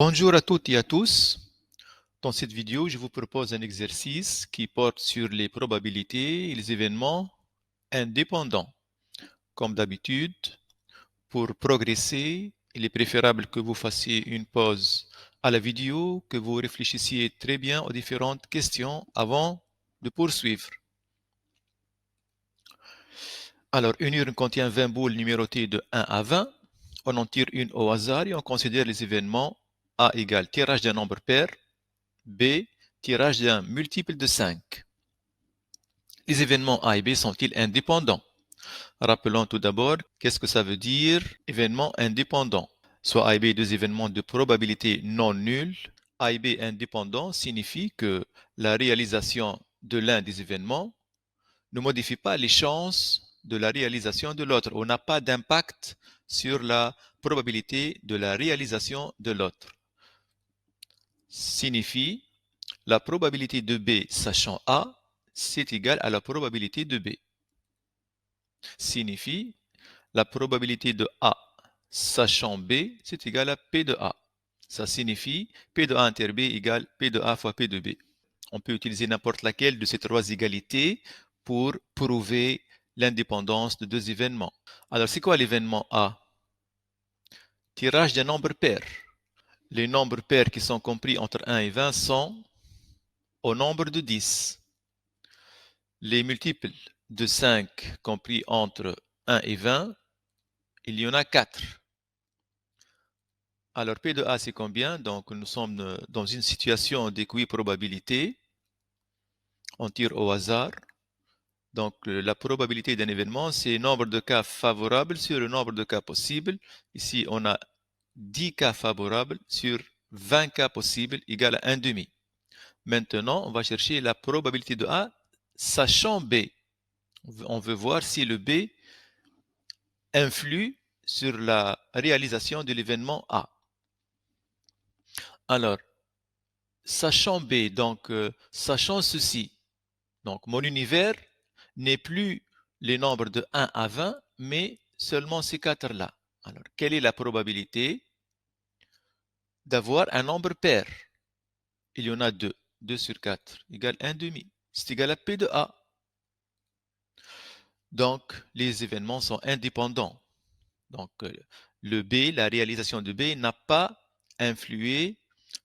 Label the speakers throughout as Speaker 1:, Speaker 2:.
Speaker 1: Bonjour à toutes et à tous. Dans cette vidéo, je vous propose un exercice qui porte sur les probabilités et les événements indépendants. Comme d'habitude, pour progresser, il est préférable que vous fassiez une pause à la vidéo, que vous réfléchissiez très bien aux différentes questions avant de poursuivre. Alors, une urne contient 20 boules numérotées de 1 à 20. On en tire une au hasard et on considère les événements A égale tirage d'un nombre pair, B, tirage d'un multiple de 5. Les événements A et B sont-ils indépendants? Rappelons tout d'abord qu'est-ce que ça veut dire événements indépendants. Soit A et B deux événements de probabilité non nulle. A et B indépendants signifie que la réalisation de l'un des événements ne modifie pas les chances de la réalisation de l'autre. On n'a pas d'impact sur la probabilité de la réalisation de l'autre. Signifie la probabilité de B sachant A, c'est égal à la probabilité de B. Signifie la probabilité de A sachant B, c'est égal à P de A. Ça signifie P de A inter B égale P de A fois P de B. On peut utiliser n'importe laquelle de ces trois égalités pour prouver l'indépendance de deux événements. Alors, c'est quoi l'événement A? Tirage d'un nombre pair. Les nombres pairs qui sont compris entre 1 et 20 sont au nombre de 10. Les multiples de 5 compris entre 1 et 20, il y en a 4. Alors P de A c'est combien? Donc nous sommes dans une situation d'équiprobabilité. On tire au hasard. Donc la probabilité d'un événement c'est le nombre de cas favorables sur le nombre de cas possibles. Ici on a 10 cas favorables sur 20 cas possibles égale à 1 demi. Maintenant on va chercher la probabilité de A sachant B. On veut voir si le B influe sur la réalisation de l'événement A. Alors, sachant B, donc sachant ceci, donc mon univers n'est plus les nombres de 1 à 20, mais seulement ces quatre-là. Alors, quelle est la probabilité d'avoir un nombre pair? Il y en a 2. 2 sur 4 égale 1 demi. C'est égal à P de A. Donc, les événements sont indépendants. Donc, le B, la réalisation de B n'a pas influé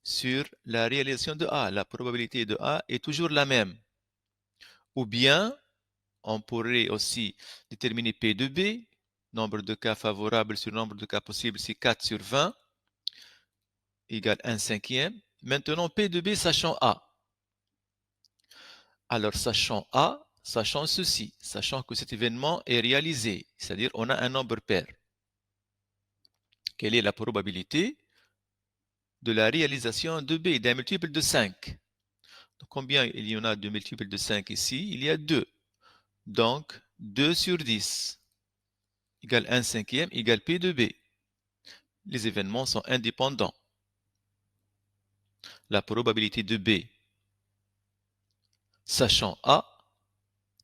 Speaker 1: sur la réalisation de A. La probabilité de A est toujours la même. Ou bien, on pourrait aussi déterminer P de B, nombre de cas favorables sur nombre de cas possibles, c'est 4 sur 20, égale 1 cinquième. Maintenant, P de B sachant A. Alors, sachant A, sachant ceci, sachant que cet événement est réalisé, c'est-à-dire on a un nombre pair. Quelle est la probabilité de la réalisation de B, d'un multiple de 5? Donc, combien il y en a de multiples de 5 ici? Il y a 2. Donc, 2 sur 10 égale 1 cinquième égale P de B. Les événements sont indépendants. La probabilité de B sachant A,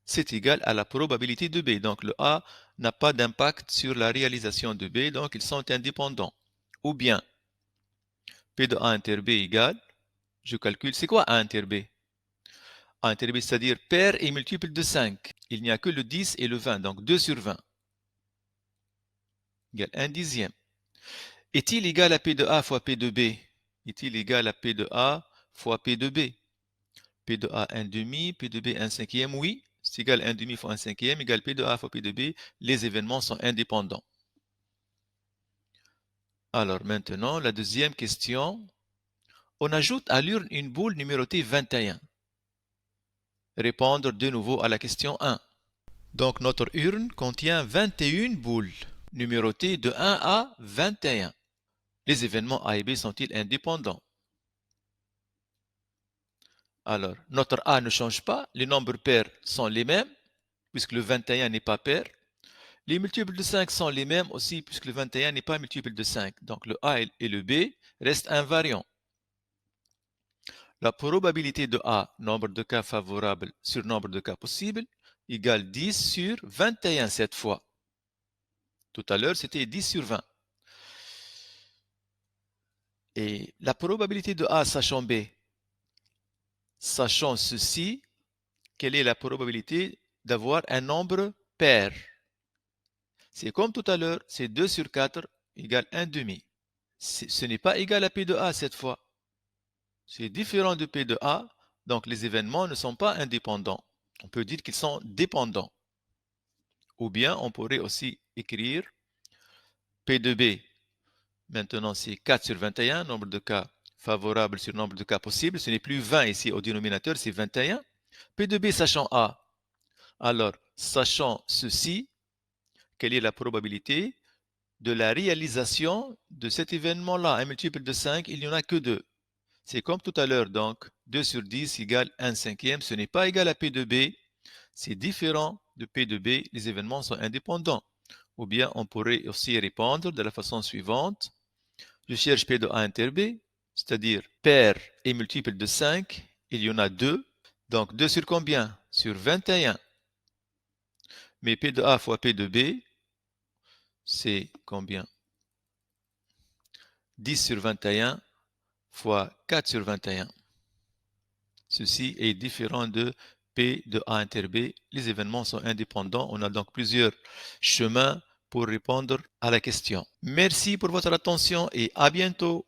Speaker 1: c'est égal à la probabilité de B. Donc, le A n'a pas d'impact sur la réalisation de B, donc ils sont indépendants. Ou bien, P de A inter B égale, je calcule, c'est quoi A inter B? A inter B, c'est-à-dire pair et multiple de 5. Il n'y a que le 10 et le 20, donc 2 sur 20 égale 1 dixième. Est-il égal à P de A fois P de B? Est-il égal à P de A fois P de B? P de A 1 demi, P de B 1 cinquième, oui. C'est égal à 1 demi fois 1 cinquième égale P de A fois P de B. Les événements sont indépendants. Alors maintenant, la deuxième question. On ajoute à l'urne une boule numérotée 21. Répondre de nouveau à la question 1. Donc notre urne contient 21 boules numérotées de 1 à 21. Les événements A et B sont-ils indépendants? Alors, notre A ne change pas, les nombres pairs sont les mêmes, puisque le 21 n'est pas pair. Les multiples de 5 sont les mêmes aussi, puisque le 21 n'est pas multiple de 5. Donc le A et le B restent invariants. La probabilité de A, nombre de cas favorables sur nombre de cas possibles, égale 10 sur 21 cette fois. Tout à l'heure, c'était 10 sur 20. Et la probabilité de A sachant B, sachant ceci, quelle est la probabilité d'avoir un nombre pair? C'est comme tout à l'heure, c'est 2 sur 4 égale 1 demi. Ce n'est pas égal à P de A cette fois. C'est différent de P de A, donc les événements ne sont pas indépendants. On peut dire qu'ils sont dépendants. Ou bien on pourrait aussi écrire P de B. Maintenant, c'est 4 sur 21, nombre de cas favorable sur nombre de cas possibles. Ce n'est plus 20 ici au dénominateur, c'est 21. P de B sachant A. Alors, sachant ceci, quelle est la probabilité de la réalisation de cet événement-là? Un multiple de 5, il n'y en a que 2. C'est comme tout à l'heure, donc 2 sur 10 égale 1 cinquième. Ce n'est pas égal à P de B. C'est différent de P de B. Les événements sont indépendants. Ou bien on pourrait aussi répondre de la façon suivante. Je cherche P de A inter B, c'est-à-dire pair et multiple de 5. Il y en a 2. Donc 2 sur combien? Sur 21. Mais P de A fois P de B, c'est combien? 10 sur 21 fois 4 sur 21. Ceci est différent de P de A inter B. Les événements sont indépendants. On a donc plusieurs chemins pour répondre à la question. Merci pour votre attention et à bientôt.